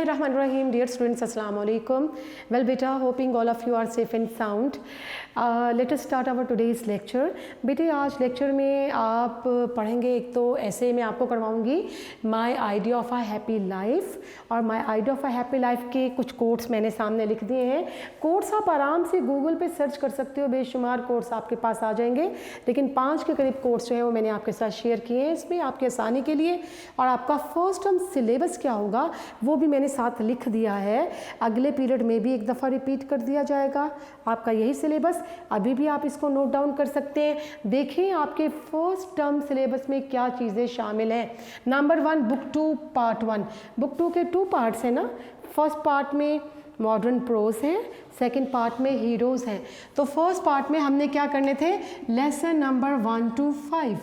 Bismillahirrahmanirrahim. Dear students, Assalamu alaikum. Well beta, hoping all of you are safe and sound. Let us start our today's lecture. बेटे आज lecture में आप पढ़ेंगे, एक तो ऐसे मैं आपको करवाऊंगी my idea of a happy life, और my idea of a happy life के कुछ कोट्स मैंने सामने लिख दिए हैं. कोट्स आप आराम से गूगल पे सर्च कर सकते हो, बेशुमार कोट्स आपके पास आ जाएंगे, लेकिन 5 के करीब कोट्स जो हैं वो मैंने आपके साथ शेयर किए हैं इसमें आपकी आसानी के लिए. और आपका फर्स्ट टर्म सिलेबस क्या होगा वो भी मैंने साथ लिख दिया है. अगले पीरियड में भी एक दफ़ा रिपीट कर दिया जाएगा आपका यही सिलेबस. अभी भी आप इसको नोट डाउन कर सकते हैं. देखें आपके फर्स्ट टर्म सिलेबस में क्या चीज़ें शामिल हैं. Number 1 book 2 part 1. बुक 2 के 2 पार्ट्स हैं ना. फर्स्ट पार्ट में मॉडर्न प्रोज है, सेकंड पार्ट में हीरोज़ हैं. तो फर्स्ट पार्ट में हमने क्या करने थे, lesson number 1 to 5.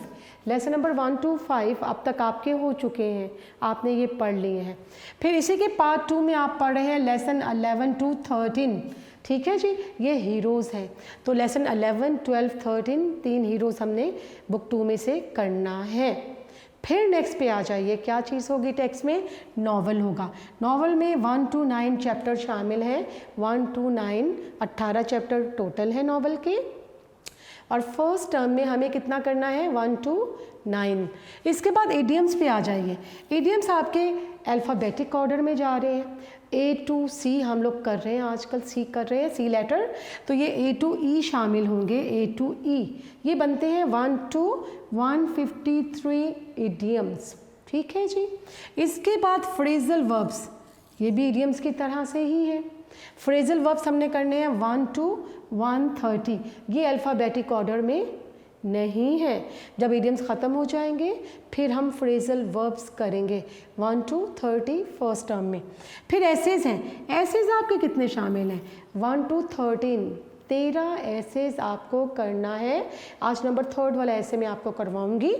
Lesson number 1 to 5 अब तक आपके हो चुके हैं, आपने ये पढ़ लिए हैं. फिर इसी के पार्ट 2 में आप पढ़ रहे हैं लेसन 11 to 13. ठीक है जी, ये हीरोज़ हैं. तो लेसन 11, 12, 13 3 हीरोज़ हमने बुक 2 में से करना है. फिर नेक्स्ट पे आ जाइए, क्या चीज़ होगी टेक्स्ट में, नॉवल होगा. नॉवल में 1 to 9 चैप्टर शामिल हैं. 1 to 9 18 चैप्टर टोटल है नॉवल के. और फर्स्ट टर्म में हमें कितना करना है, 1 to 9. इसके बाद इडियम्स पे आ जाइए. इडियम्स आपके अल्फ़ाबेटिक ऑर्डर में जा रहे हैं. A to C हम लोग कर रहे हैं, आजकल C कर रहे हैं, C लेटर. तो ये A to E शामिल होंगे. A to E ये बनते हैं 1 to 153 इडियम्स. ठीक है जी. इसके बाद फ्रेजल वर्ब्स, ये भी इडियम्स की तरह से ही है. फ्रेजल वर्ब्स हमने करने हैं 1 to 130. ये अल्फ़ाबेटिक ऑर्डर में नहीं है. जब इडियम्स ख़त्म हो जाएंगे फिर हम फ्रेजल वर्ब्स करेंगे 1 to 30 फर्स्ट टर्म में. फिर एसेज हैं. एसेज आपके कितने शामिल हैं, 1 to 13 13 एसेज आपको करना है. आज नंबर 3 वाला ऐसे मैं आपको करवाऊंगी,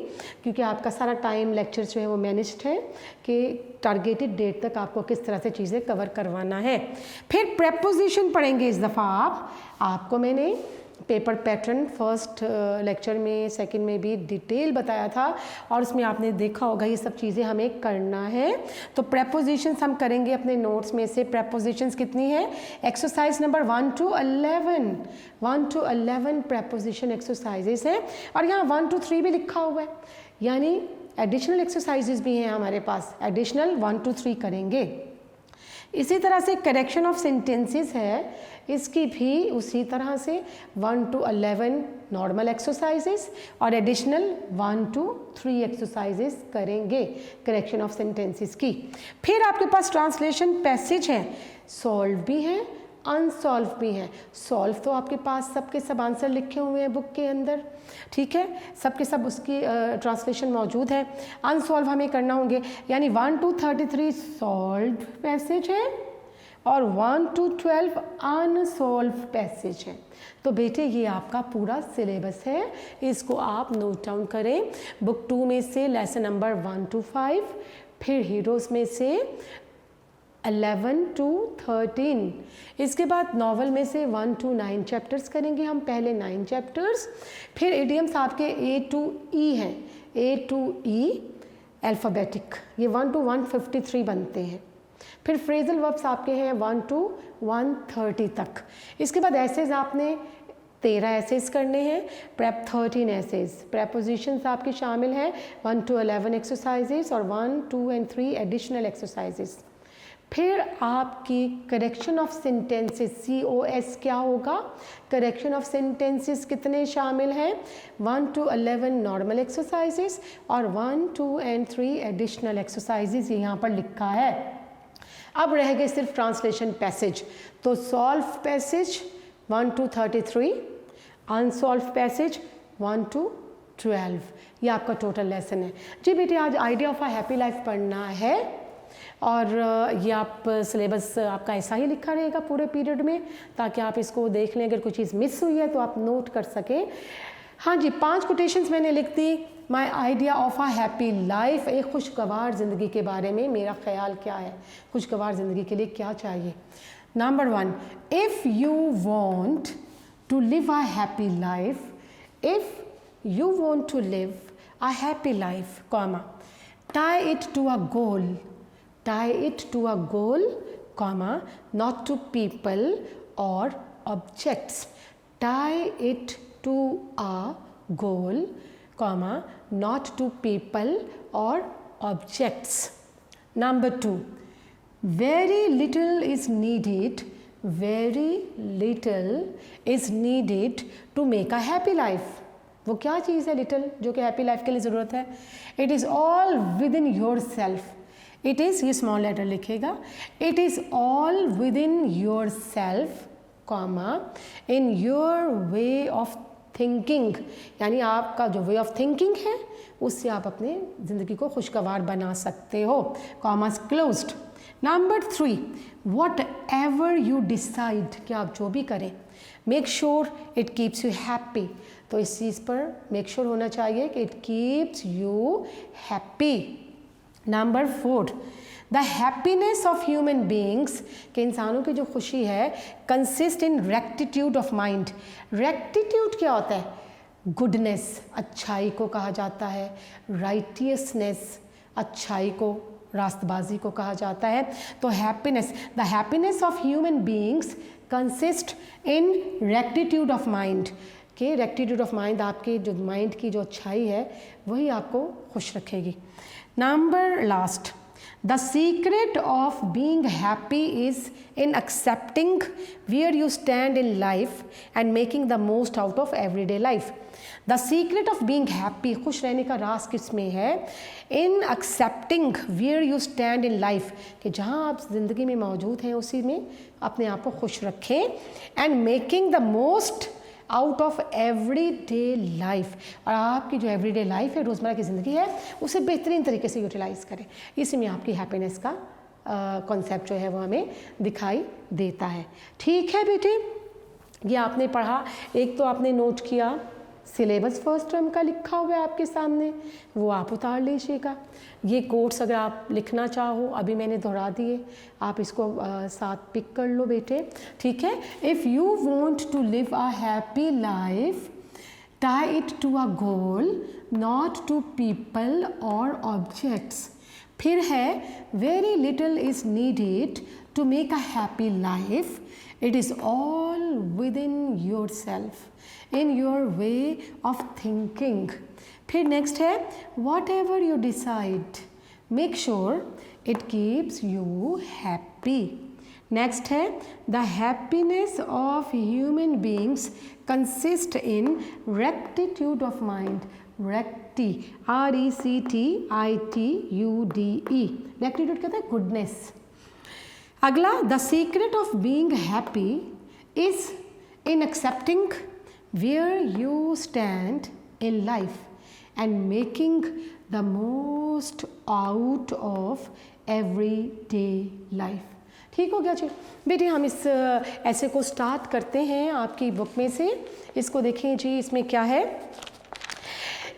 क्योंकि आपका सारा टाइम लेक्चर जो है वो मैनेज्ड है कि टारगेटेड डेट तक आपको किस तरह से चीज़ें कवर करवाना है. फिर प्रेपोजिशन पढ़ेंगे इस दफ़ा आपको मैंने पेपर पैटर्न फर्स्ट लेक्चर में, सेकंड में भी डिटेल बताया था, और उसमें आपने देखा होगा ये सब चीज़ें हमें करना है. तो प्रेपोजिशंस हम करेंगे अपने नोट्स में से. प्रेपोजिशंस कितनी है, exercise number 1 to 11. 1 to 11 preposition exercises हैं, और यहाँ 1 to 3 भी लिखा हुआ है, यानी एडिशनल एक्सरसाइजेस भी हैं हमारे पास. एडिशनल 1 to 3 करेंगे. इसी तरह से करेक्शन ऑफ सेंटेंसेस है, इसकी भी उसी तरह से 1 to 11 नॉर्मल एक्सरसाइजेस और एडिशनल 1 to 3 एक्सरसाइजेस करेंगे करेक्शन ऑफ सेंटेंसेस की. फिर आपके पास ट्रांसलेशन पैसेज है, सॉल्व भी है, अनसॉल्व भी है. सॉल्व तो आपके पास सबके सब आंसर लिखे हुए हैं बुक के अंदर, ठीक है, सबके सब उसकी ट्रांसलेशन मौजूद है. अनसॉल्व हमें करना होंगे, यानी 1 to 33 सॉल्व पैसेज है और 1 to 12 अनसॉल्व पैसेज है. तो बेटे ये आपका पूरा सिलेबस है, इसको आप नोट डाउन करें. बुक 2 में से लेसन नंबर 1 to 5, फिर हीरोज़ में से 11 to 13. इसके बाद नॉवल में से 1 to 9 चैप्टर्स करेंगे हम, पहले 9 चैप्टर्स. फिर इडियम्स आपके A to E हैं. A to E अल्फ़ाबेटिक, ये 1 to 153 बनते हैं. फिर फ्रेजल वर्ब्स आपके हैं 1 to 130 तक. इसके बाद एसेज आपने 13 एसेज करने हैं. Prep 13 essays. प्रेपोजिशंस आपके शामिल हैं 1 to 11 एक्सरसाइजेस और 1, 2 and 3 एडिशनल एक्सरसाइजेस. फिर आपकी करेक्शन ऑफ सेंटेंसेस, COS क्या होगा, करेक्शन ऑफ सेंटेंसेस कितने शामिल हैं, 1 to 11 नॉर्मल एक्सरसाइजेस और 1, 2 and 3 एडिशनल एक्सरसाइजेस, ये यहाँ पर लिखा है. अब रह गए सिर्फ ट्रांसलेशन पैसेज. तो solve passage 1 to 33, unsolve passage 1 to 12. ये आपका टोटल लेसन है जी. बेटे आज idea of a happy life पढ़ना है, और ये आप सिलेबस आपका ऐसा ही लिखा रहेगा पूरे पीरियड में, ताकि आप इसको देख लें. अगर कोई चीज़ मिस हुई है तो आप नोट कर सकें. हाँ जी, 5 कोटेशंस मैंने लिख दी. My idea of a happy life, एक खुशगवार ज़िंदगी के बारे में मेरा ख्याल क्या है, खुशगवार ज़िंदगी के लिए क्या चाहिए. Number 1, if you want to live a happy life, if you want to live a happy life, comma, tie it to a goal, tie it to a goal, comma, not to people or objects. Tie it to a goal, comma, not to people or objects. Number 2, very little is needed, very little is needed to make a happy life. वो क्या चीज़ है little जो कि happy life के लिए ज़रूरत है? It is all within your self. It is, ये स्मॉल लेटर लिखेगा, it is all within your self, comma, in your way of thinking. यानी आपका जो वे ऑफ थिंकिंग है उससे आप अपने ज़िंदगी को खुशगवार बना सकते हो. Commas closed. Number 3, what ever you decide, कि आप जो भी करें, make sure it keeps you happy. तो इस चीज़ पर मेक श्योर होना चाहिए कि it keeps you happy. Number 4, the happiness of human beings, के इंसानों की जो खुशी है, consist in rectitude of mind. Rectitude क्या होता है? गुडनेस, अच्छाई को कहा जाता है. राइटियसनेस, अच्छाई को, रास्तबाजी को कहा जाता है. तो happiness, the happiness of human beings consist in rectitude of mind. कि रेक्टिट्यूड ऑफ माइंड, आपके जो माइंड की जो अच्छाई है वही आपको खुश रखेगी. Number last, the secret of being happy is in accepting where you stand in life and making the most out of everyday life. The secret of being happy, खुश रहने का राज किस में है? In accepting where you stand in life, कि जहाँ आप ज़िंदगी में मौजूद हैं उसी में अपने आप को खुश रखें. And making the most out of every day life, और आपकी जो एवरी डे लाइफ है, रोज़मर्रा की ज़िंदगी है, उसे बेहतरीन तरीके से यूटिलाइज़ करें. इसी में आपकी हैप्पीनेस का कॉन्सेप्ट जो है वो हमें दिखाई देता है. ठीक है बेटे, ये आपने पढ़ा. एक तो आपने नोट किया, सिलेबस फर्स्ट टर्म का लिखा हुआ है आपके सामने, वो आप उतार लीजिएगा. ये कोट्स अगर आप लिखना चाहो, अभी मैंने दोहरा दिए, आप इसको साथ पिक कर लो बेटे. ठीक है. If you want to live a happy life, tie it to a goal, not to people और ऑब्जेक्ट्स. फिर है, very little is needed to make a happy life, it is all within yourself, in your way of thinking. फिर next है, whatever you decide, make sure it keeps you happy. Next है, the happiness of human beings consist in rectitude of mind. Recti, RECTITUDE. Rectitude कहता है goodness. अगला, the secret of being happy is in accepting where you stand in life and making the most out of everyday life. ठीक हो गया जी बेटे. हम इस ऐसे को स्टार्ट करते हैं आपकी बुक में से. इसको देखें जी, इसमें क्या है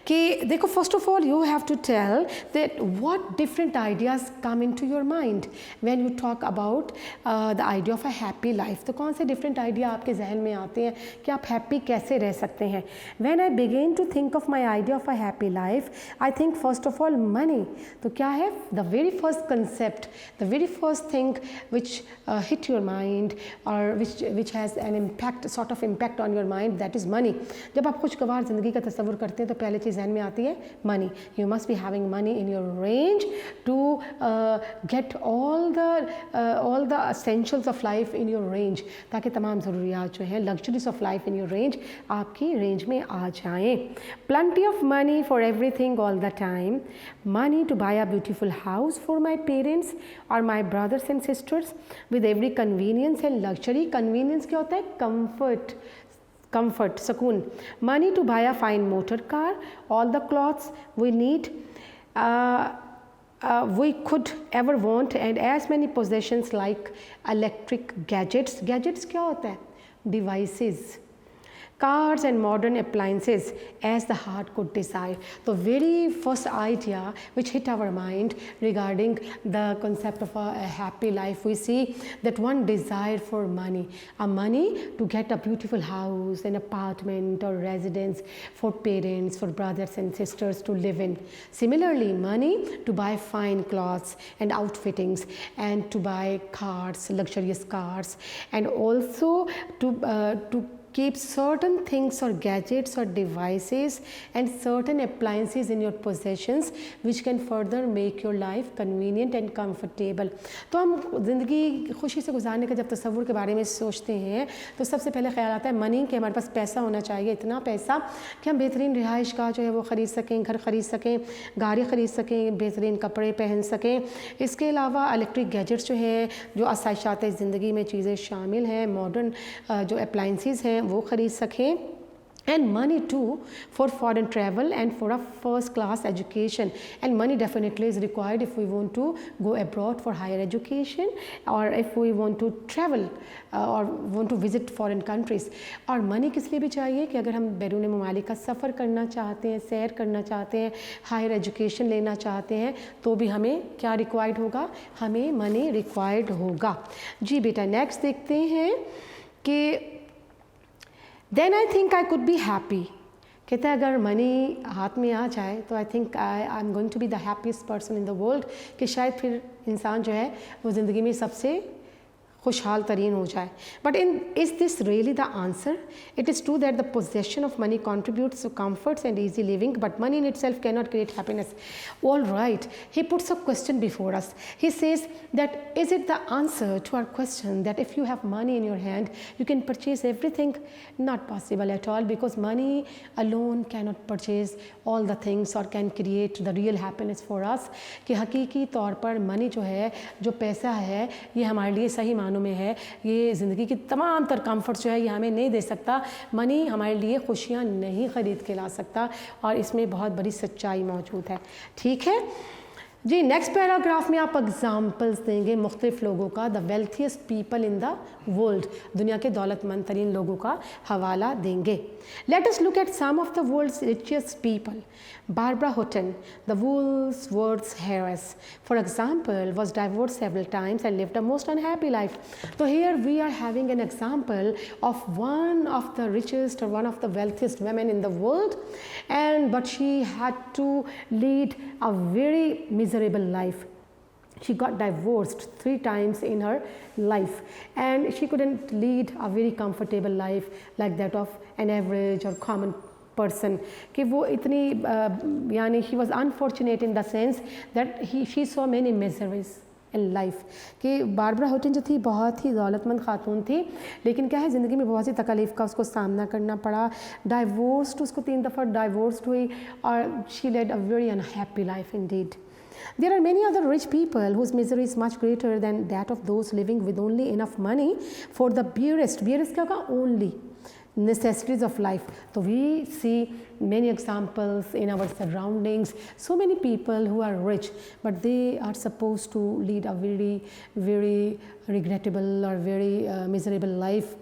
कि देखो, first of all you have to tell that what different ideas come into your mind when you talk about the idea of a happy life. तो कौन से डिफरेंट आइडिया आपके जहन में आते हैं कि आप हैप्पी कैसे रह सकते हैं? When I begin to think of my idea of a happy life, I think first of all money. तो क्या है the very first concept, the very first thing which hit your mind और which has an impact, sort of impact on your mind, that is money. जब आप खुशगवार ज़िंदगी का तस्वुर करते हैं तो पहले चीज़ जहन में आती है money. You must be having money in your range to get all the essentials of life in your range, ताकि तमाम ज़रूरियात जो हैं, luxuries of life in your range, आपकी रेंज में आ जाएं. Plenty of money for everything all the time. Money to buy a beautiful house for my parents और my brothers and sisters with every convenience and luxury. Convenience क्या होता है? comfort, sukoon. Money to buy a fine motor car, all the clothes we need, we could ever want, and as many possessions like electric gadgets. Gadgets क्या होता है? Devices. cars and modern appliances as the heart could desire. The very first idea which hit our mind regarding the concept of a happy life, we see that one desire for money, money to get a beautiful house, an apartment or residence for parents, for brothers and sisters to live in. Similarly, money to buy fine clothes and outfittings, and to buy cars, luxurious cars, and also to keep certain things or gadgets or devices and certain appliances in your possessions which can further make your life convenient and comfortable. तो हम ज़िंदगी खुशी से गुजारने का जब तसव्वुर के बारे में सोचते हैं तो सबसे पहले ख्याल आता है मनी कि हमारे पास पैसा होना चाहिए, इतना पैसा कि हम बेहतरीन रिहाइश का जो है वो ख़रीद सकें, घर ख़रीद सकें, गाड़ी ख़रीद सकें, बेहतरीन कपड़े पहन सकें। इसके अलावा इलेक्ट्रिक गैजेट्स जो हैं, जो आसाइशात ज़िंदगी में चीज़ें शामिल हैं, मॉडर्न जो अप्लाइंसेस हैं वो ख़रीद सकें, and money too for foreign travel and for a first class education. And money definitely is required if we want to go abroad for higher education, or if we want to travel or want to visit foreign countries. और money किस लिए भी चाहिए कि अगर हम बैरून ममालिक का सफ़र करना चाहते हैं, सैर करना चाहते हैं, हायर एजुकेशन लेना चाहते हैं, तो भी हमें क्या रिक्वायर्ड होगा, हमें मनी रिक्वायर्ड होगा। जी बेटा, नेक्स्ट देखते हैं कि then I think I could be happy. कहता है अगर मनी हाथ में आ जाए तो I think I am going to be the happiest person in the world, कि शायद फिर इंसान जो है वो ज़िंदगी में सबसे खुशहाल तरीन हो जाए। But is this really the answer? It is true that the possession of money contributes to comforts and easy living, but money in itself cannot create happiness. All right, he puts a question before us. He says that is it the answer to our question that if you have money in your hand you can purchase everything? Not possible at all, because money alone cannot purchase all the things or can create the real happiness for us. कि हकीकी तौर पर money जो है, जो पैसा है, ये हमारे लिए सही मानों में है, ये ज़िंदगी की तमाम तर कम्फर्ट्स जो है ये हमें नहीं दे सकता। मनी हमारे लिए खुशियाँ नहीं ख़रीद के ला सकता, और इसमें बहुत बड़ी सच्चाई मौजूद है। ठीक है जी, नेक्स्ट पैराग्राफ में आप एग्जाम्पल्स देंगे मुख्तलिफ लोगों का, the wealthiest people in the world, दुनिया के दौलतमंद तरीन लोगों का हवाला देंगे। Let us look at some of the world's richest people. Barbara Hutton, the Woolworths heiress, for example, was divorced several times and lived a most unhappy life. So here we are having an example of one of the richest or one of the wealthiest women in the world, but she had to lead a very miserable life. She got divorced 3 times in her life, and she couldn't lead a very comfortable life like that of an average or common person. कि वो इतनी यानी she was unfortunate in the sense that she saw many miseries in life. कि Barbara Hutton जो थी बहुत ही दौलतमंद खातून थी, लेकिन क्या है ज़िंदगी में बहुत सी तकलीफ़ का उसको सामना करना पड़ा। डाइवोर्स्ड, उसको 3 दफ़ा डाइवोर्स्ड हुई, और she led a very unhappy life indeed. There are many other rich people whose misery is much greater than that of those living with only enough money for the barest क्या होगा, only necessities of life. So we see many examples in our surroundings, so many people who are rich but they are supposed to lead a very, very regrettable or very miserable life.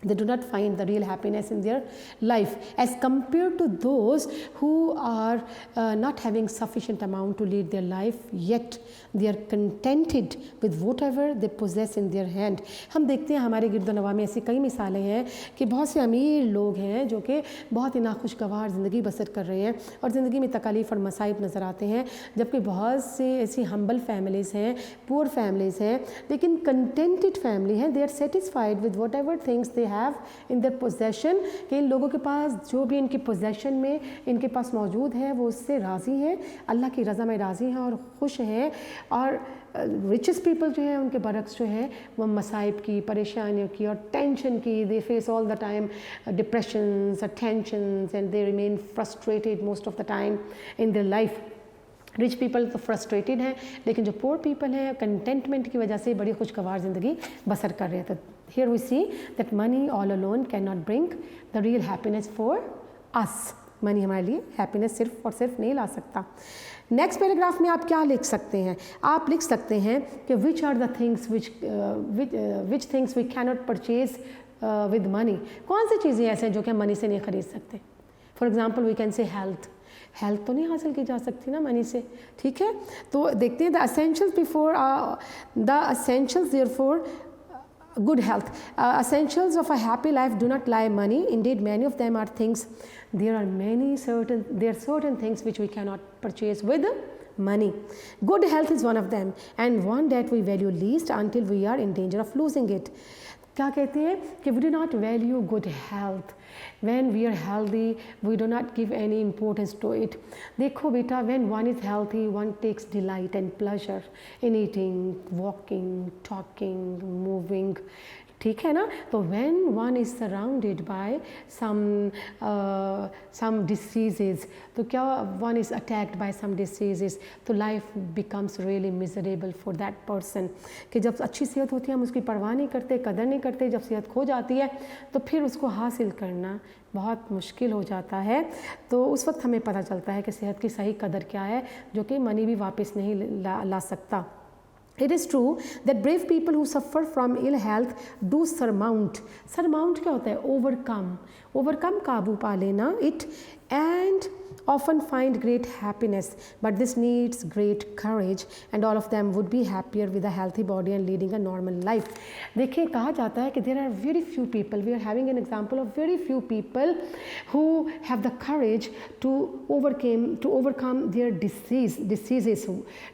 They do not find the real happiness in their life as compared to those who are not having sufficient amount to lead their life, yet they are contented with whatever they possess in their hand. हम देखते हैं हमारे गिरदोनवा में ऐसी कई मिसालें हैं कि बहुत से अमीर लोग हैं जो कि बहुत ही नाखुशगवार ज़िंदगी बसर कर रहे हैं और ज़िंदगी में तकालीफ और मसाइब नज़र आते हैं, जबकि बहुत से ऐसी हम्बल फैमिलीज़ हैं, पुअर फैमिलीज़ हैं, लेकिन कंटेंटेड फैमिली हैं। They are satisfied with whatever things they have in their possession, कि इन लोगों के पास जो भी इनके पोजेशन में इनके पास मौजूद है वो उससे राज़ी हैं, अल्लाह की रज़ा में राज़ी हैं और खुश हैं। और रिचेस्ट पीपल जो है उनके बरक्स जो है वो मसाइब की, परेशानियों की और टेंशन की, they face all the time depressions और tensions and they remain frustrated most of the time in their life. Rich people तो फ्रस्ट्रेटेड हैं, लेकिन जो पुअर पीपल हैं कंटेंटमेंट की वजह से बड़ी खुशगवार ज़िंदगी बसर कर रहे थे। Here we see that money all alone cannot bring the real happiness for us. Money हमारे लिए हैप्पीनेस सिर्फ और सिर्फ नहीं ला सकता। नेक्स्ट पैराग्राफ में आप क्या लिख सकते हैं? आप लिख सकते हैं कि which are the things which things we cannot purchase with money. कौन सी चीज़ें ऐसे हैं जो कि हम मनी से नहीं खरीद सकते? For example we can say health तो नहीं हासिल की जा सकती ना मनी से, ठीक है। तो देखते हैं the essentials therefore good health, essentials of a happy life do not lie in money. Indeed, many of them are things. There are certain things which we cannot purchase with money. Good health is one of them, and one that we value least until we are in danger of losing it. क्या कहते हैं कि we do not value good health. When we are healthy, we do not give any importance to it. देखो बेटा, when one is healthy, one takes delight and pleasure in eating, walking, talking, moving. ठीक है ना? तो when one is surrounded by some diseases, तो क्या one is attacked by some diseases, तो life becomes really miserable for that person. कि जब अच्छी सेहत होती है हम उसकी परवाह नहीं करते, कदर नहीं करते, जब सेहत खो जाती है तो फिर उसको हासिल करना बहुत मुश्किल हो जाता है। तो उस वक्त हमें पता चलता है कि सेहत की सही कदर क्या है, जो कि मनी भी वापस नहीं ला सकता। It is true that brave people who suffer from ill health do surmount क्या होता है? overcome काबू पा लेना it and often find great happiness, but this needs great courage and all of them would be happier with a healthy body and leading a normal life. देखिए, कहा जाता है कि there are very few people, we are having an example of very few people who have the courage to overcome their diseases.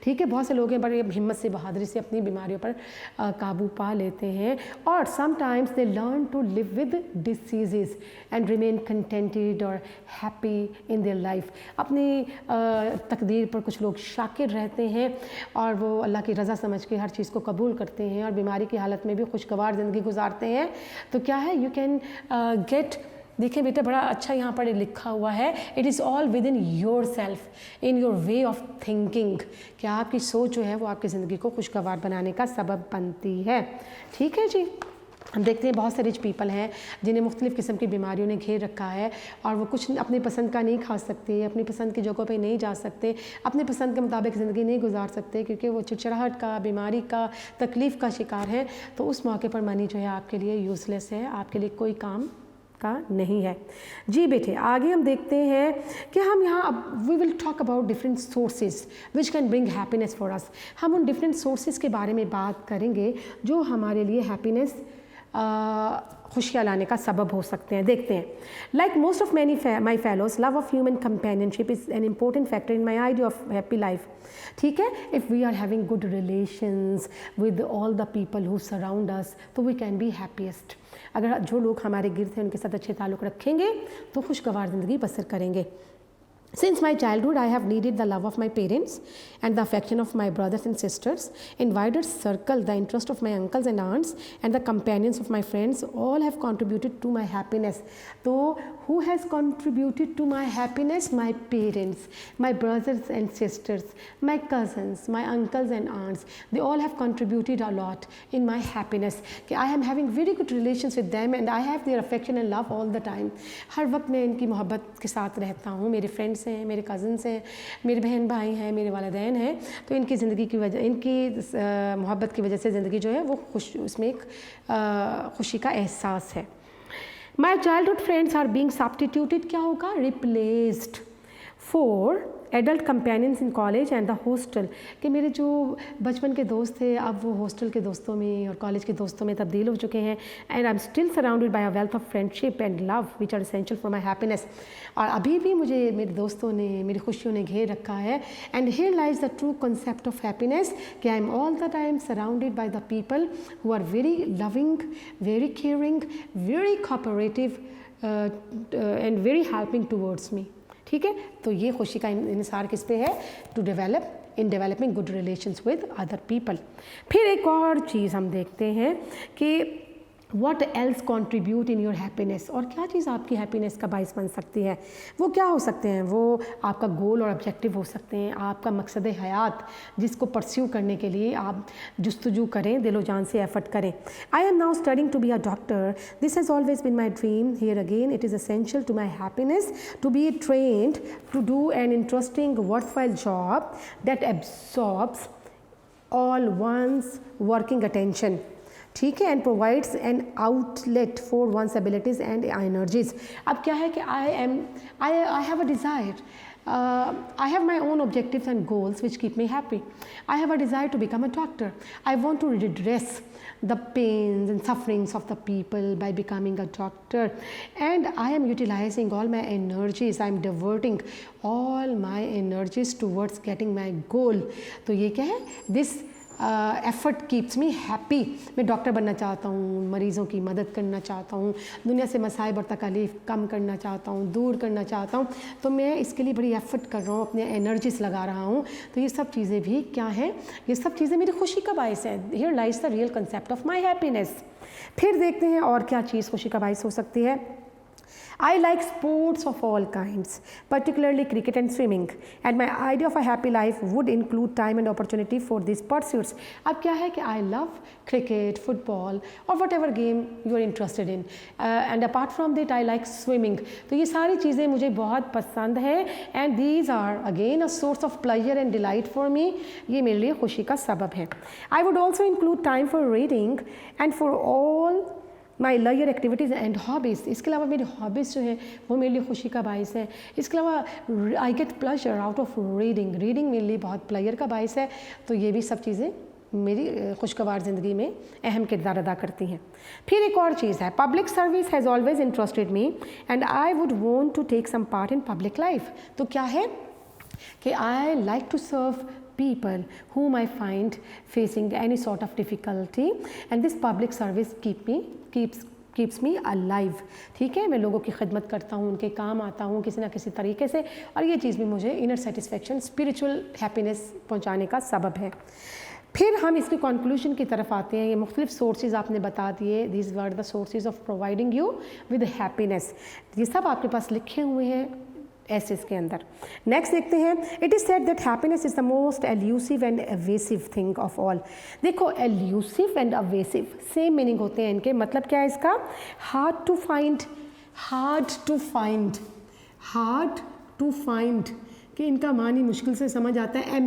ठीक है, बहुत से लोग हैं बड़े हिम्मत से, बहादुरी से अपनी बीमारियों पर काबू पा लेते हैं, और sometimes they learn to live with diseases and remain contented or happy in their life. अपनी तकदीर पर कुछ लोग शाकिर रहते हैं और वो अल्लाह की रज़ा समझ के हर चीज़ को कबूल करते हैं और बीमारी की हालत में भी खुशगवार ज़िंदगी गुजारते हैं। तो क्या है, यू कैन गेट, देखिए बेटा बड़ा अच्छा यहाँ पर लिखा हुआ है, it is all within your self, in your way of thinking. क्या आपकी सोच जो है वो आपकी ज़िंदगी को खुशगवार बनाने का सबब बनती है। ठीक है जी। हम देखते हैं बहुत से रिच पीपल हैं जिन्हें मुख्तलिफ़ किस्म की बीमारियों ने घेर रखा है और वो कुछ अपनी पसंद का नहीं खा सकते, अपनी पसंद की जगहों पे नहीं जा सकते, अपनी पसंद के मुताबिक ज़िंदगी नहीं गुजार सकते क्योंकि वो चिड़चिड़ाहट का, बीमारी का, तकलीफ़ का शिकार है। तो उस मौके पर मनी जो है आपके लिए यूज़लेस है, आपके लिए कोई काम का नहीं है। जी बेटे, आगे हम देखते हैं कि हम यहाँ अब we will talk about different sources which can bring happiness for us. हम उन डिफरेंट सोर्सेज के बारे में बात करेंगे जो हमारे लिए हैप्पीनेस खुशियाँ लाने का सबब हो सकते हैं। देखते हैं, like most of my fellows, love of human companionship is an important factor in my idea of happy life. ठीक है, if we are having good relations with all the people who surround us, तो we can be happiest. अगर जो लोग हमारे गिर्द हैं उनके साथ अच्छे ताल्लुक़ रखेंगे तो खुशगवार ज़िंदगी बसर करेंगे। Since my childhood, I have needed the love of my parents and the affection of my brothers and sisters. In wider circle, the interest of my uncles and aunts and the companions of my friends all have contributed to my happiness. So, who has contributed to my happiness? My parents, my brothers and sisters, my cousins, my uncles and aunts. They all have contributed a lot in my happiness. I am having very good relations with them and I have their affection and love all the time. हर वक्त मैं इनकी मोहब्बत के साथ रहता हूँ। मेरे friends हैं, मेरे कज़न्स हैं, मेरे बहन भाई हैं, मेरे वालिदैन हैं। तो इनकी ज़िंदगी की वजह, इनकी मोहब्बत की वजह से ज़िंदगी जो है वो उसमें एक खुशी का एहसास है। My childhood friends are being substituted, क्या होगा, replaced for adult companions in college and the hostel. कि मेरे जो बचपन के दोस्त थे अब वो हॉस्टल के दोस्तों में और कॉलेज के दोस्तों में तब्दील हो चुके हैं। And I am still surrounded by a wealth of friendship and love which are essential for my happiness. और अभी भी मुझे मेरे दोस्तों ने, मेरी खुशियों ने घेर रखा है। And here lies the true concept of happiness कि I am all the time surrounded by the people who are very loving, very caring, very cooperative and very helping towards me. ठीक है, तो ये खुशी का इंसार किस पे है, to developing good relations with other people. फिर एक और चीज़ हम देखते हैं कि What else contribute in your happiness? और क्या चीज़ आपकी हैप्पीनेस का बायस बन सकती है? वो क्या हो सकते हैं? वो आपका गोल और ऑब्जेक्टिव हो सकते हैं, आपका मकसद हयात जिसको परस्यू करने के लिए आप जुस्तजू करें, दिलो जान से एफर्ट करें. I am now studying to be a doctor. This has always been my dream. Here again, it is essential to my happiness to be trained to do an interesting, worthwhile job that absorbs all one's working attention. ठीक है, and provides an outlet for one's abilities and energies. अब क्या है कि I have a desire, I have my own objectives and goals which keep me happy. I have a desire to become a doctor. I want to redress the pains and sufferings of the people by becoming a doctor, and I am utilizing all my energies. I am diverting all my energies towards getting my goal. तो ये क्या है? This effort keeps me happy. मैं doctor बनना चाहता हूँ, मरीज़ों की मदद करना चाहता हूँ, दुनिया से मसाइब और तकालीफ कम करना चाहता हूँ, दूर करना चाहता हूँ. तो मैं इसके लिए बड़ी एफ़र्ट कर रहा हूँ, अपने एनर्जीज लगा रहा हूँ. तो ये सब चीज़ें भी क्या हैं? ये सब चीज़ें मेरी खुशी का बायस है. Here lies the real concept of my happiness. फिर देखते हैं और क्या चीज़ खुशी का बायस हो सकती है. I like sports of all kinds, particularly cricket and swimming, and my idea of a happy life would include time and opportunity for these pursuits. अब क्या है कि I love cricket, football or whatever game you are interested in, and apart from that I like swimming. तो ये सारी चीज़ें मुझे बहुत पसंद है, and these are again a source of pleasure and delight for me. ये मेरे लिए खुशी का सबब है. I would also include time for reading and for all my leisure activities and hobbies. इसके अलावा मेरी हॉबीज़ जो है वो मेरे लिए खुशी का बायस है. इसके अलावा I get pleasure out of reading. Reading मेरे लिए बहुत प्लेजर का बायस है. तो ये भी सब चीज़ें मेरी खुशगवार ज़िंदगी में अहम किरदार अदा करती हैं. फिर एक और चीज़ है, public service has always interested me and I would want to take some part in public life. तो क्या है कि I like to serve people whom I find facing any sort of difficulty, and this public service keeps me alive. ठीक है, मैं लोगों की खिदमत करता हूँ, उनके काम आता हूँ किसी ना किसी तरीके से, और ये चीज़ भी मुझे इनर सेटिस्फेक्शन, स्पिरिचुअल हैप्पीनेस पहुँचाने का सबब है. फिर हम इसके कंक्लूजन की तरफ आते हैं. ये मुख्तलिफ सोर्सेज आपने बता दिए. These were the sources of providing you with happiness. ये सब आपके पास लिखे हुए हैं ऐसे इसके अंदर. नेक्स्ट देखते हैं. It is said that happiness is the most elusive and evasive thing of all. देखो, elusive and evasive same meaning होते हैं इनके. मतलब क्या है इसका? हार्ड टू फाइंड, कि इनका मानी मुश्किल से समझ आता है.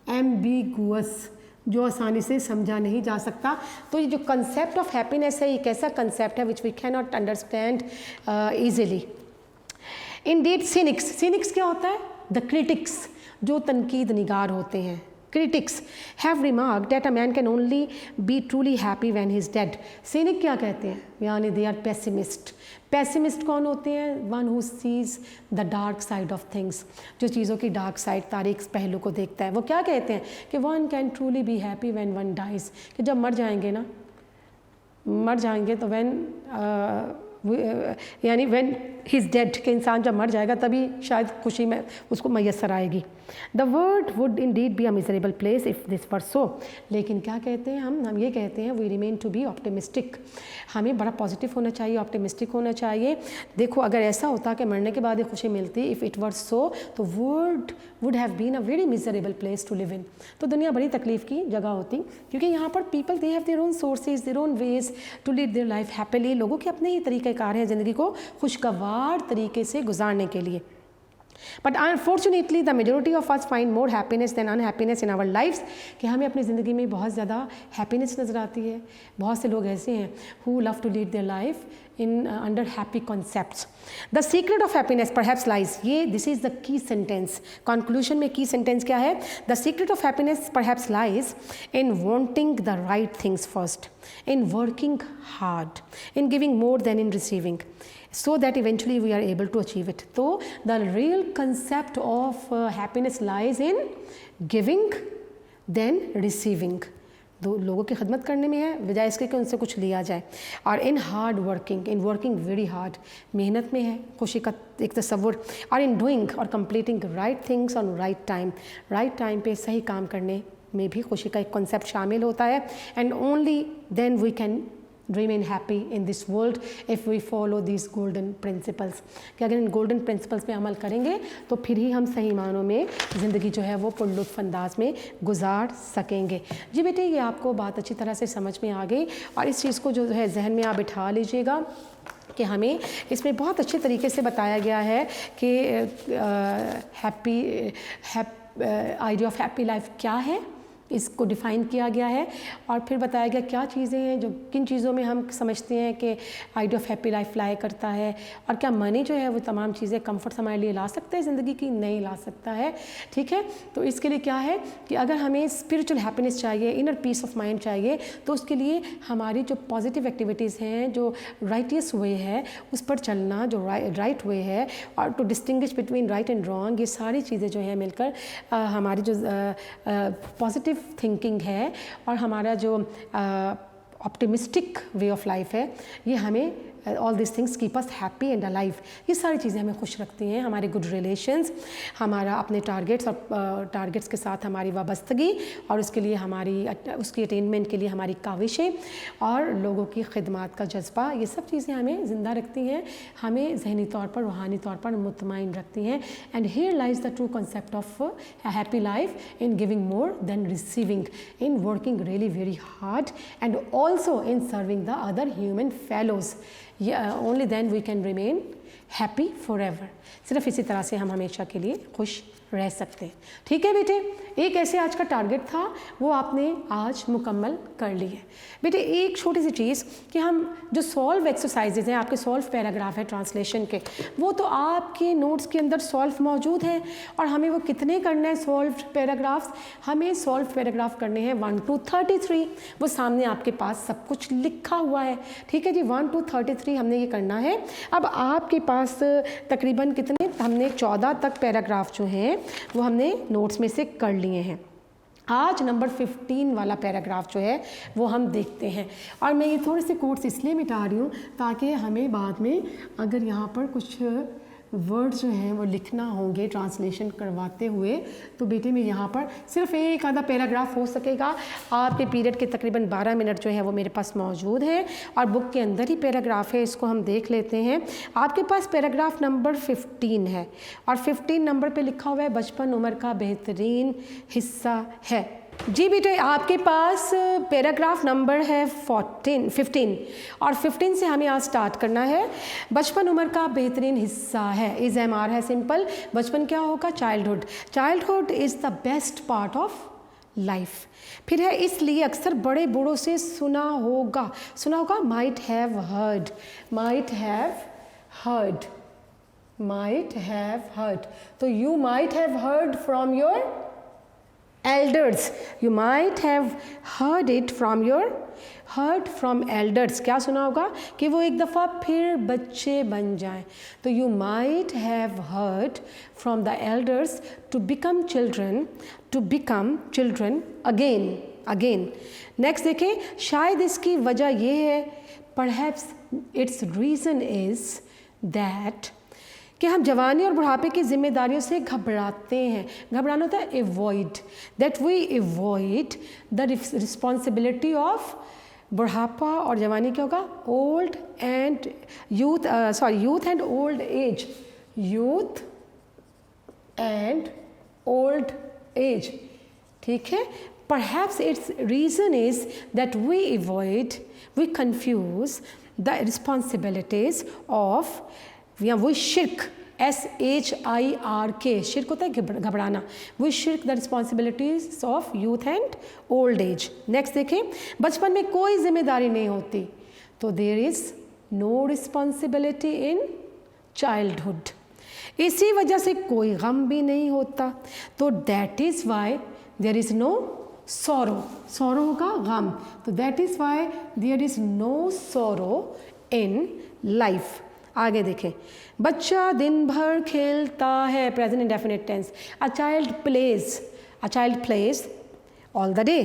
एम्बिगुअस, जो आसानी से समझा नहीं जा सकता. तो ये जो कंसेप्ट ऑफ हैप्पीनेस है, ये कैसा कंसेप्ट है which we can not understand easily. Indeed, cynics क्या होता है? The critics, जो तनकीद निगार होते हैं. Critics have remarked that a man can only be truly happy when he is dead. Cynic क्या कहते हैं? यानी they are pessimist. Pessimist कौन होते हैं? One who sees the dark side of things, जो चीज़ों की dark side, तारीख पहलू को देखता है. वो क्या कहते हैं कि one can truly be happy when one dies. कि जब मर जाएंगे तो यानी व्हेन ही इज़ डेड, कि इंसान जब मर जाएगा तभी शायद खुशी में उसको मैसर आएगी. The world would indeed be a miserable place if this were so. लेकिन क्या कहते हैं हम ये कहते हैं we remain to be optimistic. हमें बड़ा पॉजिटिव होना चाहिए, ऑप्टिमिस्टिक होना चाहिए. देखो, अगर ऐसा होता कि मरने के बाद ही खुशी मिलती, इफ़ इट वर सो, तो world would have been a very miserable place to live in. तो दुनिया बड़ी तकलीफ़ की जगह होती, क्योंकि यहाँ पर people they have their own sources, their own ways to lead their life happily. लोगों के अपने ही तरीक़ेकार हैं ज़िंदगी को खुशगवार तरीके से गुजारने के लिए. But unfortunately the majority of us find more happiness than unhappiness in our lives. कि हमें अपनी ज़िंदगी में बहुत ज़्यादा हैप्पीनेस नज़र आती है. बहुत से लोग ऐसे हैं who love to lead their life in under happy concepts. The secret of happiness perhaps lies, ये this is the key sentence. Conclusion में key sentence क्या है? The secret of happiness perhaps lies in wanting the right things first, in working hard, in giving more than in receiving, so that eventually we are able to achieve it. So the real concept of happiness lies in giving then receiving. दो लोगों की खिदमत करने में है, बजाय इसके कि उनसे कुछ लिया जाए. और in hard working, in working very hard, मेहनत में है खुशी का एक तस्वुर. और इन डूइंग और completing right things on right time, right time पे सही काम करने में भी खुशी का एक कॉन्सेप्ट शामिल होता है. And only then we can remain happy in this world if we follow these golden principles। कि अगर इन गोल्डन प्रिंसिपल्स पे अमल करेंगे तो फिर ही हम सही मानों में ज़िंदगी जो है वो पुरलुत्फ़ अंदाज में गुजार सकेंगे। जी बेटे, ये आपको बात अच्छी तरह से समझ में आ गई और इस चीज़ को जो है जहन में आप बिठा लीजिएगा कि हमें इसमें बहुत अच्छे तरीके से बताया गया है कि आइडिया ऑफ हैप्पी लाइफ क्या है, इसको डिफ़ाइन किया गया है और फिर बताया गया क्या चीज़ें हैं जो किन चीज़ों में हम समझते हैं कि आइडिया ऑफ हैप्पी लाइफ लाई करता है और क्या मनी जो है वो तमाम चीज़ें कंफर्ट्स हमारे लिए ला सकता है ज़िंदगी की, नहीं ला सकता है। ठीक है, तो इसके लिए क्या है कि अगर हमें स्पिरिचुअल हैप्पीनेस चाहिए, इनर पीस ऑफ माइंड चाहिए, तो उसके लिए हमारी जो पॉजिटिव एक्टिविटीज़ हैं, जो राइटियस वे है उस पर चलना, जो राइट वे है और to distinguish between right and wrong, ये सारी चीज़ें जो है मिलकर हमारी जो पॉजिटिव थिंकिंग है और हमारा जो ऑप्टिमिस्टिक वे ऑफ लाइफ है, ये हमें all this things keep us happy and alive, ये सारी चीज़ें हमें खुश रखती हैं। हमारे गुड रिलेशंस, हमारा अपने टारगेट्स और टारगेट्स के साथ हमारी वाबस्तगी और उसके लिए उसकी अटेनमेंट के लिए हमारी काविशें और लोगों की खिदमत का जज्बा, ये सब चीज़ें हमें ज़िंदा रखती हैं, हमें जहनी तौर पर, रूहानी तौर पर मुतमईन रखती हैं। And here lies the true concept of happy life in giving more than receiving, in working really very hard and also in serving the other human fellows. Only then we can remain happy forever. सिर्फ इसी तरह से हम हमेशा के लिए खुश रह सकते हैं। ठीक है बेटे, एक ऐसे आज का टारगेट था वो आपने आज मुकम्मल कर ली है। बेटे एक छोटी सी चीज़ कि हम जो सॉल्व एक्सरसाइजेज हैं, आपके सॉल्व पैराग्राफ है ट्रांसलेशन के, वो तो आपके नोट्स के अंदर सॉल्व मौजूद है और हमें वो कितने करना है सॉल्व पैराग्राफ्स, हमें सॉल्व पैराग्राफ करने हैं 1 to 33। वो सामने आपके पास सब कुछ लिखा हुआ है। ठीक है जी, 1 to 33 हमने ये करना है। अब आपके पास तकरीबन कितने, हमने 14 तक पैराग्राफ जो हैं वो हमने नोट्स में से कर लिए हैं। आज नंबर 15 वाला पैराग्राफ जो है वो हम देखते हैं और मैं ये थोड़े से कोट्स इसलिए मिटा रही हूँ ताकि हमें बाद में अगर यहाँ पर कुछ वर्ड्स जो हैं वो लिखना होंगे ट्रांसलेशन करवाते हुए, तो बेटे में यहाँ पर सिर्फ एक आधा पैराग्राफ हो सकेगा। आपके पीरियड के तकरीबन 12 मिनट जो है वो मेरे पास मौजूद है और बुक के अंदर ही पैराग्राफ है, इसको हम देख लेते हैं। आपके पास पैराग्राफ नंबर 15 है और 15 नंबर पे लिखा हुआ है बचपन उम्र का बेहतरीन हिस्सा है। जी बेटे, आपके पास पैराग्राफ नंबर है 15 और 15 से हमें आज स्टार्ट करना है। बचपन उम्र का बेहतरीन हिस्सा है, इज़ एम आर है सिंपल। बचपन क्या होगा? Childhood. Childhood is the best part of life. फिर है इसलिए अक्सर बड़े बूढ़ों से सुना होगा, might have heard, might have heard, might have heard. तो you might have heard from your elders, you might have heard it from elders। क्या सुना होगा कि वो एक दफ़ा फिर बच्चे बन जाएं। तो you might have heard from the elders to become children again। Next देखें, शायद इसकी वजह ये है, perhaps its reason is that, कि हम जवानी और बुढ़ापे की जिम्मेदारियों से घबराते हैं। घबराना होता है avoid, that we avoid the responsibility of बुढ़ापा और जवानी क्या होगा? Old and youth and old age, youth and old age. ठीक है, perhaps its reason is that we confuse the responsibilities of, या वो शिर्क, SHIRK, शिर्क होता है घबराना, वो shirk the responsibilities of youth and old age. Next देखें, बचपन में कोई जिम्मेदारी नहीं होती, तो there is no responsibility in childhood. इसी वजह से कोई गम भी नहीं होता, तो that is why there is no sorrow. Sorrow होगा गम, तो that is why there is no sorrow in life. आगे देखें, बच्चा दिन भर खेलता है, present indefinite tense. A child plays all the day,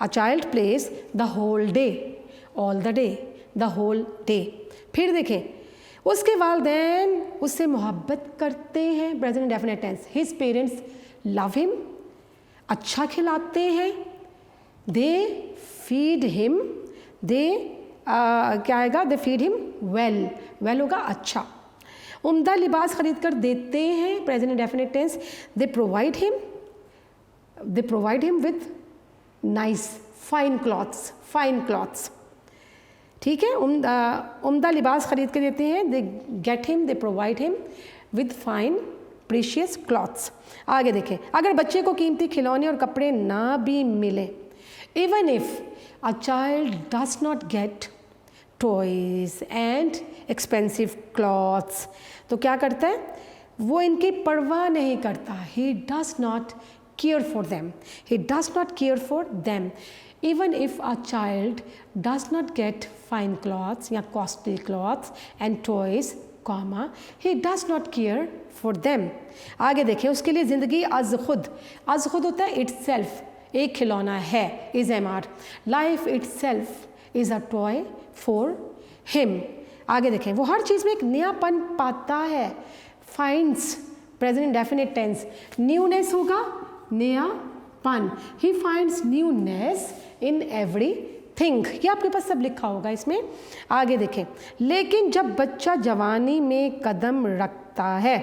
a child plays the whole day, all the day, the whole day. फिर देखें, उसके वालिदैन उससे मोहब्बत करते हैं, present indefinite tense. His parents love him, अच्छा खिलाते हैं। दे फीड हिम, दे क्या आएगा, they feed him well, well होगा अच्छा। उम्दा लिबास खरीद कर देते हैं, present indefinite tense, they provide him with nice fine clothes, fine clothes, ठीक है। उम्दा लिबास खरीद के देते हैं, they get him, they provide him with fine precious clothes. आगे देखें, अगर बच्चे को कीमती खिलौने और कपड़े ना भी मिले, even if a child does not gate toys and expensive clothes, तो क्या करता है वो, इनकी परवाह नहीं करता, he does not care for them, he does not care for them. Even if a child does not get fine clothes या costly clothes and toys, comma, he does not care for them. आगे देखें, उसके लिए ज़िंदगी अज़ खुद होता है itself, एक खिलौना है, is MR. Life itself is a toy for him. आगे देखें, वो हर चीज़ में एक नयापन पाता है, finds, present indefinite tense, newness होगा, नयापन, he finds newness in everything, ये आपके पास सब लिखा होगा इसमें। आगे देखें, लेकिन जब बच्चा जवानी में कदम रखता है,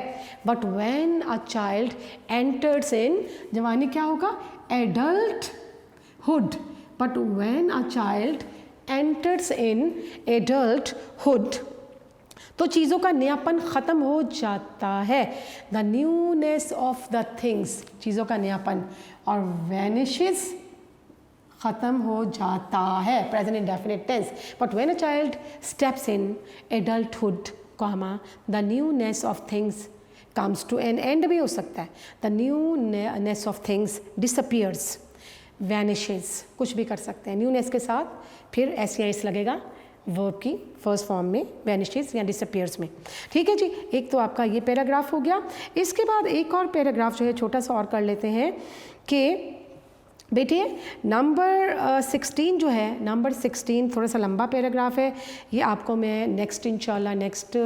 but when a child enters in, जवानी क्या होगा, adulthood, but when a child enters in adulthood, तो चीज़ों का नयापन ख़त्म हो जाता है, the newness of the things, चीज़ों का नयापन, और वैनिशेस, ख़त्म हो जाता है, present indefinite tense. But when a child steps in adulthood, comma, the newness of things comes to an end भी हो सकता है, the newness of things disappears, vanishes, कुछ भी कर सकते हैं न्यूनेस के साथ, फिर एस या एस लगेगा वर्ब की फर्स्ट फॉर्म में, वैनिशेस या डिसअपियर्स में, ठीक है जी। एक तो आपका ये पैराग्राफ हो गया। इसके बाद एक और पैराग्राफ जो है छोटा सा और कर लेते हैं कि बेटे नंबर 16 जो है, नंबर 16 थोड़ा सा लंबा पैराग्राफ है, ये आपको मैं नेक्स्ट इंशाल्लाह नेक्स्ट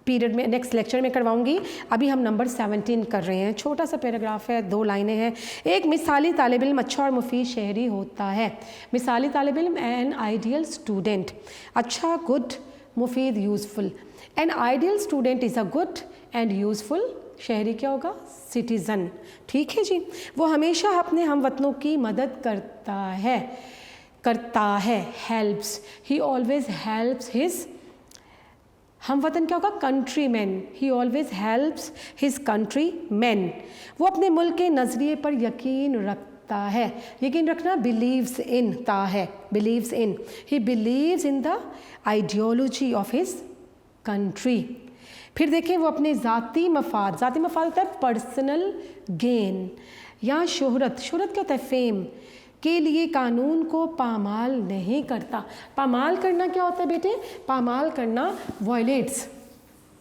पीरियड में, नेक्स्ट लेक्चर में करवाऊंगी। अभी हम नंबर 17 कर रहे हैं, छोटा सा पैराग्राफ है, 2 लाइनें हैं। एक मिसाली तालिब इल्म अच्छा और मुफीद शहरी होता है। मिसाली तालिब इल्म, एन आइडियल स्टूडेंट, अच्छा, गुड, मुफीद, useful. An ideal student is a good and useful, शहरी क्या होगा, सिटीज़न, ठीक है जी। वो हमेशा अपने हमवतनों की मदद करता है, helps, he always helps his, हमवतन क्या होगा, countryman, he always helps his countryman. वो अपने मुल्क के नज़रिए पर यकीन रखता है, यकीन रखना बिलीव्स इन ता है, believes in, he believes in the ideology of his country. फिर देखें, वो अपने ज़ाती मफाद होता है पर्सनल गेन या शोहरत क्या होता है, फेम के लिए कानून को पामाल नहीं करता। पामाल करना क्या होता है बेटे, पामाल करना वायलेट्स,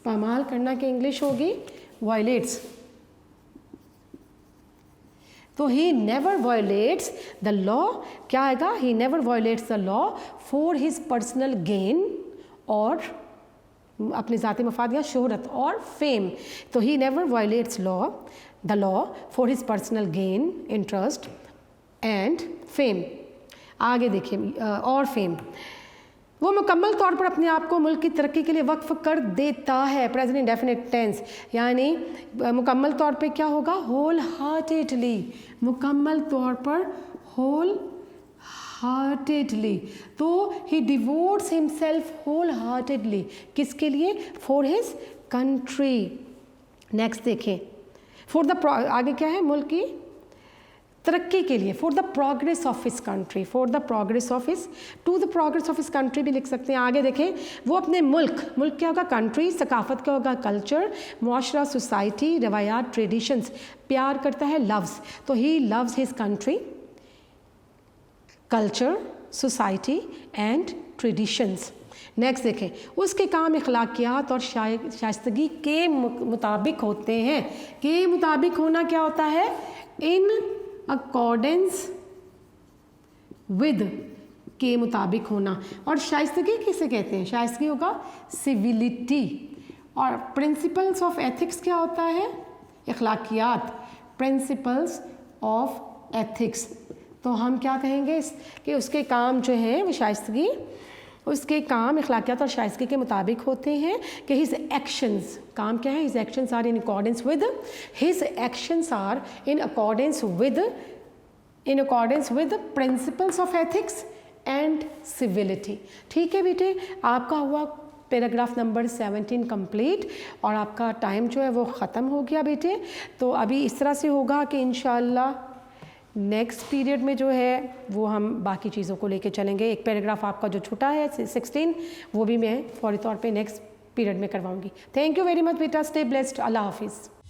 पामाल करना की इंग्लिश होगी वायलेट्स। तो he never violets the law, क्या आएगा, he never violets the law for his personal gain, और अपने ज़ाती मफाद या शोहरत और फेम। तो he never violets the law for his personal gain, interest and fame. आगे देखिए, और फेम, वो मुकम्मल तौर पर अपने आप को मुल्क की तरक्की के लिए वक्फ कर देता है, प्रेजेंट इंडेफिनिट टेंस, यानी मुकम्मल तौर पे क्या होगा, होल हार्टेडली, मुकम्मल तौर पर होल हार्टेडली। तो ही डिवोट्स हिमसेल्फ होल हार्टेडली, किसके लिए, फॉर हिज कंट्री। नेक्स्ट देखें, फॉर द, आगे क्या है, मुल्क की तरक्की के लिए, for the progress of his country, for the progress of his, to the progress of his country भी लिख सकते हैं। आगे देखें, वो अपने मुल्क क्या होगा, कंट्री, सकाफत क्या होगा, कल्चर, मुआशरा, सोसाइटी, रवायात, ट्रेडिशंस, प्यार करता है, लव्स। तो he loves his country, culture, society and traditions. Next देखें, उसके काम अखलाकियात और शाइस्तगी के मुताबिक होते हैं। के मुताबिक होना क्या होता है, इन अकॉर्डेंस विद, के मुताबिक होना। और शाइस्तगी किसे कहते हैं, शाइस्तगी होगा सिविलिटी। और प्रिंसिपल्स ऑफ एथिक्स क्या होता है, अखलाकियात, प्रिंसिपल्स ऑफ एथिक्स, तो हम क्या कहेंगे कि उसके काम जो हैं वो शाइस्तगी, उसके काम अखलाकियात और शाइस्तगी के मुताबिक होते हैं कि हिज एक्शंस, काम क्या है, his actions are in accordance with, his actions are in accordance with principles of ethics and civility. ठीक है बेटे, आपका हुआ पैराग्राफ नंबर 17 कंप्लीट और आपका टाइम जो है वो ख़त्म हो गया बेटे। तो अभी इस तरह से होगा कि इंशाल्लाह नेक्स्ट पीरियड में जो है वो हम बाकी चीज़ों को लेके चलेंगे। एक पैराग्राफ आपका जो छूटा है 16 वो भी मैं फौरी तौर पे नेक्स्ट पीरियड में करवाऊंगी। थैंक यू वेरी मच बेटा, स्टे ब्लेस्ड, अल्लाह हाफिज़।